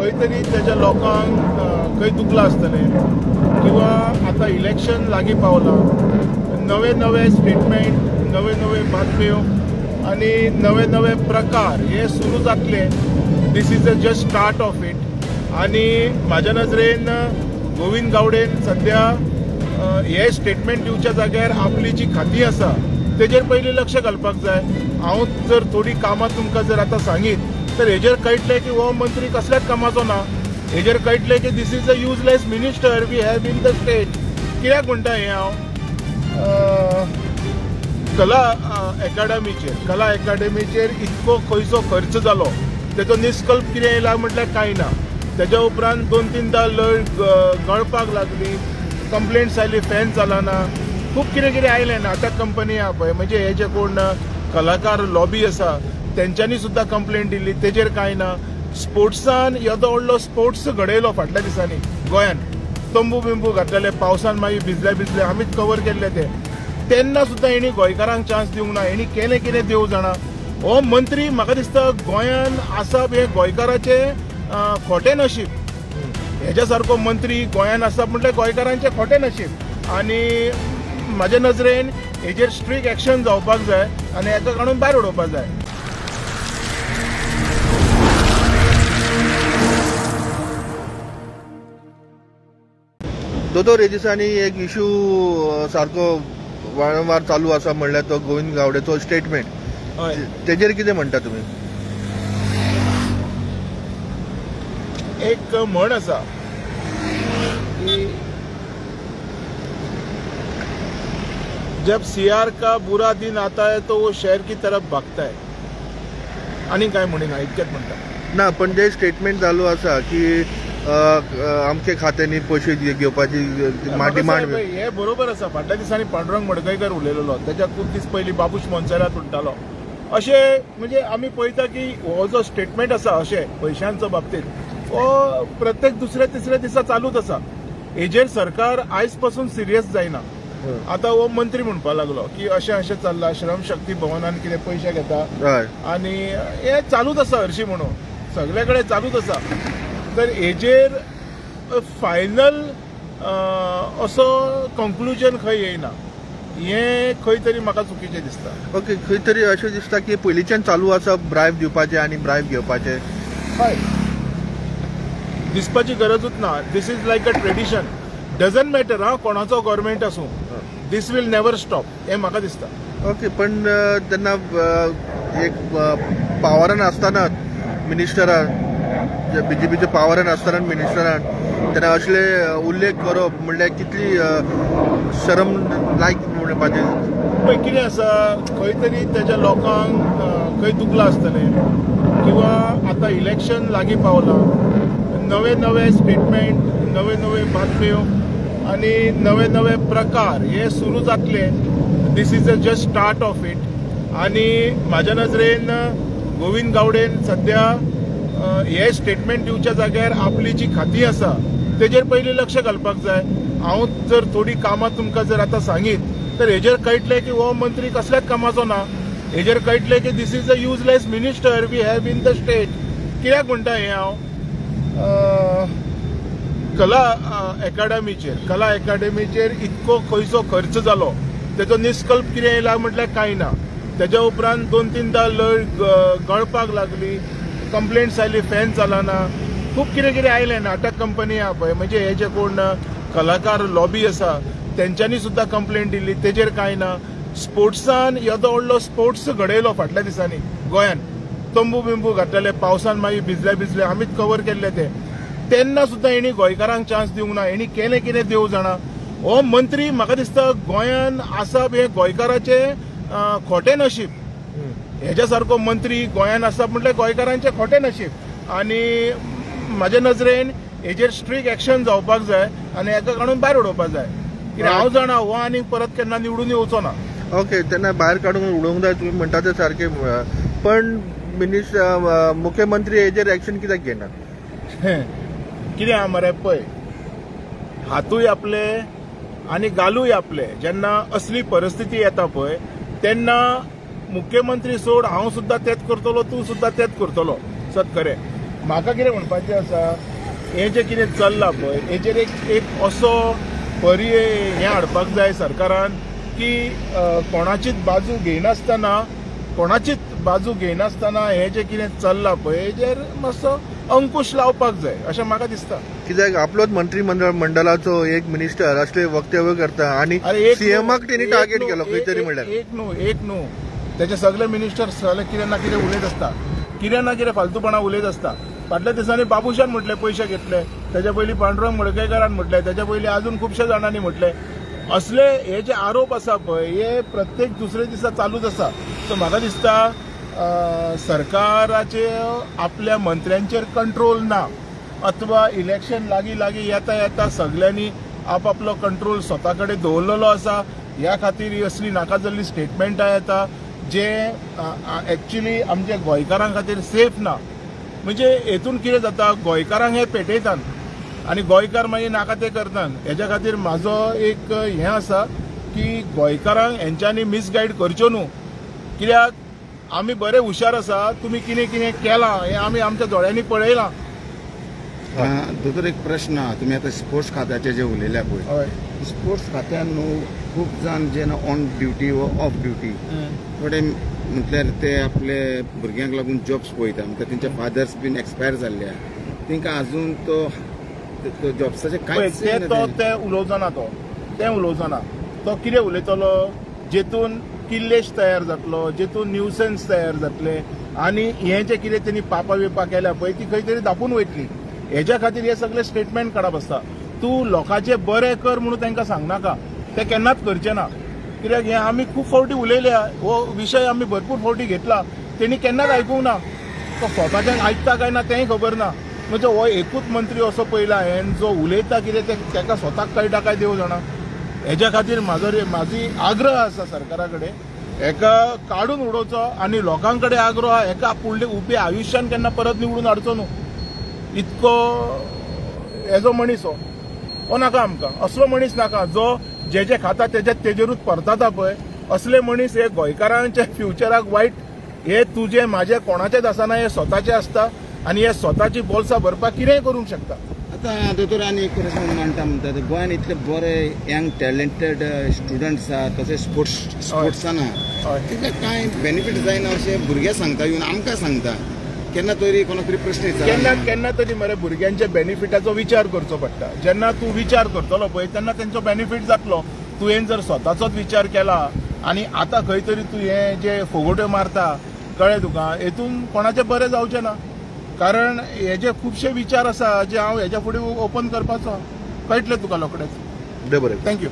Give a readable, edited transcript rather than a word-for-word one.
खंय तरी त्याच्या लोकांक खंय दुखलां आसतलें किंवा आता इलेक्शन लागीं पावलां, नवे नवे स्टेटमेंट, नवे नवे बातम्यो आनी नवे नवे प्रकार हे सुरू जातले. This is just start of it. आनी म्हाज्या नजरेन गोविंद गावडेन सध्या हे स्टेटमेंट दिवच्या जाग्यार आपली जी खाती आसा तेजेर पयलीं लक्ष घालपाक जाय. हांव जर थोडी कामां तुमकां जर आतां सांगीत तर हेजेर कळटलें की हो मंत्री कसल्याच कामाचो ना. हेजेर कळटलें की this is a useless minister we have in the state. कित्याक म्हणटा हें हांव, कला अकादेमीचेर इतको खंयचो खर्च जालो तेजो निष्कल्प कितें येयला म्हटल्यार कांय ना. तेज्या उपरांत 2-3दां लय गळपाक लागली, कंप्लेंट्स आयली, फॅन्स जाला ना, खूब कितें कितें आयलें ना. आतां कंपनी आहा पळय, म्हणजे हे जे कोण कलाकार लॉबी आसा तेंच्यांनी सुद्दां कंप्लेंट दिल्ली, तेजेर कांय ना. स्पोर्ट्सान येदो व्हडलो स्पोर्ट्स घडयलो फाटल्या दिसांनी गोंयान. तंबू बिंबू घातलेले, पावसान मागीर भिजले, आमीच कवर केल्ले तेन्ना सुद्दां हेणी गोंयकारांक चान्स दिवंक ना. हेणी केलें कितें देव जाणा. हो मंत्री म्हाका दिसता गोंयान आसप हे गोंयकाराचें खोटें नशीब. हेज्या सारको मंत्री गोंयान आसप म्हटल्यार गोंयकारांचें खोटें नशीब. आनी म्हाज्या नजरेन हेजेर स्ट्रीक्ट एक्शन जावपाक जाय आनी हेका काडून भायर उडोवपाक जाय. दोतोर, हे दिसांनी एक इश्यू सारको वारंवार चालू आसा म्हणल्यार तो गोविंद गावडेचो स्टेटमेंट. तेजेर कितें म्हणटा तुमी? एक म्हण आसा की जब सीआर का बुरा दिन आता है तो वो शहर की तरफ भागता है. आनी काय म्हणिना, इतकेंच म्हणटा ना. पण जे स्टेटमेंट चालू आसा की आमचे खात्यांनी पयशे घेवपाची डिमांड, हे बरोबर आसा. फाटल्या दिसांनी पांडुरंग मडकयकर उलयलेलो, तेच्या खूब दीस पयलीं बाबूश मोन्सेरात उलटालो. अशें म्हणजे आमी पळयता की हो जो स्टेटमेंट आसा अशें पयशांचो बाबतींत हो प्रत्येक दुसऱ्या तिसऱ्या दिसा चालूच आसा. हेजेर सरकार आयज पासून सिरियस जायना. आता हो मंत्री म्हणपाक लागलो की अशें चल्लां, श्रम शक्ती भवनान कितें पयशे घेता आनी हे चालूच आसा हरशीं म्हणून, सगळे कडेन चालूच आसा. तर हेजेर फायनल असो कंक्लुजन खंय येयना, हे खंय तरी म्हाका चुकीचें दिसता. ओके, खंय तरी अशें दिसता की पयलींच्यान चालू आसा ब्रायब दिवपाचें आनी ब्रायब घेवपाचें. हय, दिसपाची गरजूच ना. This is like a tradition. Doesn't matter कोणाचो गव्हर्मेंट आसूं, दीस वील नेवर स्टॉप, हें म्हाका दिसता. ओके, पण तेन्ना एक पावरान आसतना मिनिस्टरान, बीजेपीच्या पावरान आसतना मिनिस्टरान तेन्ना असले उल्लेख करप म्हणल्यार कितली शरम लायक म्हणपाचें. पळय कितें आसा, खंय तरी तेज्या लोकांक खंय दुखलां आसतलें किंवा आतां इलेक्शन लागीं पावलां, नवे नवे स्टेटमेंट, नवे नवे बातम्यो आनी नवे नवे प्रकार हे सुरू जातले. This is just start of it. आनी म्हाज्या नजरेन गोविंद गावडेन सध्या हे स्टेटमेंट दिवच्या जाग्यार आपली जी खाती आसा तेजेर पयलीं लक्ष घालपाक जाय. हांव जर थोडी कामां तुमकां जर आतां सांगीत तर हेजेर कळटलें की हो मंत्री कसल्याच कामाचो ना. हेजेर कळटलें की this is a useless minister we have in the state. कित्याक म्हणटा हें हांव, कला अकादेमीचेर इतको खंयचो खर्च जालो तेजो निष्कल्प कितें येयला म्हटल्यार कांय ना. तेज्या उपरांत 2-3दां लय गळपाक लागली, कंप्लेंट्स आयली, फॅन्स जाला ना, खूब कितें कितें आयलें ना. आतां कंपनी आहा पळय, म्हणजे हे जे कोण कलाकार लॉबी आसा तेंच्यांनी सुद्दां कंप्लेंट दिल्ली, तेजेर कांय ना. स्पोर्ट्सान येदो व्हडलो स्पोर्ट्स घडयलो फाटल्या दिसांनी गोंयान. तंबू बिंबू घातलेले, पावसान मागीर भिजले, आमीच कवर केल्ले तेन्ना सुद्दां हेणी गोंयकारांक चान्स दिवंक ना. हेणी केलें कितें देव जाणा. हो मंत्री म्हाका दिसता गोंयान आसप हे गोंयकाराचें खोटें नशीब. हेज्या सारको मंत्री गोंयान आसप म्हटल्यार गोंयकारांचें खोटें नशीब. आनी म्हाज्या नजरेन हेजेर स्ट्रीक्ट एक्शन जावपाक जाय आनी हेका काडून भायर उडोवपाक जाय. कित्याक हांव जाणा हो आनी परत केन्ना निवडून येवचो ना. ओके, तेन्ना भायर काडून उडोवंक जाय तुमी म्हणटा तें सारकें. पण मुख्यमंत्री हेजेर एक्शन कित्याक घेना? कितें आहा मरे, पळय हातूय आपले आनी गालूय आपले. जेन्ना असली परिस्थिती येता पळय तेन्ना मुख्यमंत्री सोड, हांव सुद्दां तेंच करतलो, तूं सुद्दां तेंच करतलो, सत खरें. म्हाका कितें म्हणपाचें आसा, हें जें कितें चल्लां पळय हेजेर एक असो पर्याय हें हाडपाक जाय सरकारान की कोणाचीच बाजू घेनासतना हें जें कितें चल्लां पळय हेजेर मातसो अंकुश लावपाक जाय अशें म्हाका दिसता. कित्याक आपलोच मंत्रिमंडळाचो एक मिनिस्टर असले वक्तव्य करता आणि सीएमाक तेणी टार्गेट केलो खंय तरी म्हणल्यार एक न्हू तेचे सगळे मिनिस्टर सगळे कितें ना कितें उलयत आसता, कितें ना कितें फालतूपणा उलयत आसता. फाटल्या दिसांनी बाबुशान म्हटले पयशे घेतले, तेच्या पयलीं पांडुरंग मडकयकारान म्हटले, तेच्या पयलीं अजून खुबशे जाणांनी म्हटले. असले हे जे आरोप आसा पळय हे प्रत्येक दुसरे दिसा चालूच आसा. सो म्हाका दिसता सरकाराचे आपल्या मंत्र्यांचेर कंट्रोल ना, अथवा इलेक्शन लागीं येता सगळ्यांनी आपापलो कंट्रोल स्वता कडेन दवरलेलो आसा. ह्या खातीर ही असली नाका जाल्ली स्टेटमेंटां येता जे एक्च्युली आमच्या गोंयकारां खातीर सेफ ना. म्हणजे हेतून कितें जाता, गोंयकारांक हे पेटयतात आनी गोंयकार मागीर नाका ते करतात. हेच्या खातीर म्हाजो एक हें आसा की गोंयकारांक हेंच्यांनी मिसगायड करच्यो न्हू, कित्याक आमी बरे हुशार आसा. तुमी कितें कितें केलां हें आमी आमच्या दोळ्यांनी पळयलां. दोतोर एक प्रश्न आहा, तुमी आतां स्पोर्ट्स खात्याचे जे उलयल्या पळय, स्पोर्ट्स खात्यान न्हू खूब जाण जे ऑन ड्युटी व ऑफ ड्युटी थोडे म्हटल्यार ते आपले भुरग्यांक लागून जॉब्स पळयता, म्हणटा तेंचे फादर्स बीन एक्सपायर जाल्ले तांकां आजून तो जॉब्साचे कांयच ते उलोवचना. तें उलोवचना. तो कितें उलयतलो जेतून किल्लेश तयार जातलो, जेतून न्यूसन्स तयार जातले आनी हें जें कितें तेणी पापा बिपा केल्या पळय ती खंय तरी धापून वयतली. हेच्या खातीर हे सगळे स्टेटमेंट काडप आसता. तूं लोकांचें बरें कर म्हणून तांकां सांगनाका, ते केन्नाच करचें ना. कित्याक हें आमी खूब फावटी उलयल्या, हो विशय आमी भरपूर फावटी घेतला, तेणी केन्नाच आयकूंक ना. तो स्वताच्यान आयकता काय ना तेंय खबर ना. म्हणजे हो एकूच मंत्री असो पयला हांवें जो उलयता कितें तेका स्वताक कळटा काय देव जाणा. हेच्या खातीर म्हाजी आग्रह आसा सरकारा कडेन, हेका काडून उडोवचो आनी लोकां कडेन आग्रह आहा हेका फुडले उबे आयुश्यान केन्ना परत निवडून हाडचो न्हू. इतको हेजो मनीस हो नाका आमकां. असलो मनीस नाका जो जे खाता तेजेरूच परतता पळय. असले मनीस हे गोंयकारांच्या फ्युचराक वायट. हे तुजे म्हाजे कोणाचेच आसना, हे स्वताचे आसता आनी हे स्वताची बोल्सां भरपाक कितेंय करूंक शकता. आतां दोतोर आनी एक प्रश्न मांडटा म्हणटा गोंयान इतले बरे यंग टॅलेंटेड स्टुडंट्स आहा, तशें स्पोर्ट्सान आहा, तितले कांय बेनिफीट जायना अशें भुरगे सांगता, येवन आमकां सांगता. केन्ना तरी कोणाक तरी प्रश्न केन्ना तरी मरे भुरग्यांच्या बेनिफिटाचो विचार करचो पडटा. जेन्ना तूं विचार करतलो पळय तेन्ना तेंचो बेनिफीट जातलो. तुवें जर स्वताचोच विचार केला आनी आतां खंय तरी तूं हें जे फोगोट्यो मारता कळ्ळें तुका, हेतून कोणाचें बरें जावचें ना. कारण हेजे खुबशे विचार आसा जे हांव हेच्या फुडें ओपन करपाचो, कळटलें तुका रोखडेंच. बरें, थँक्यू.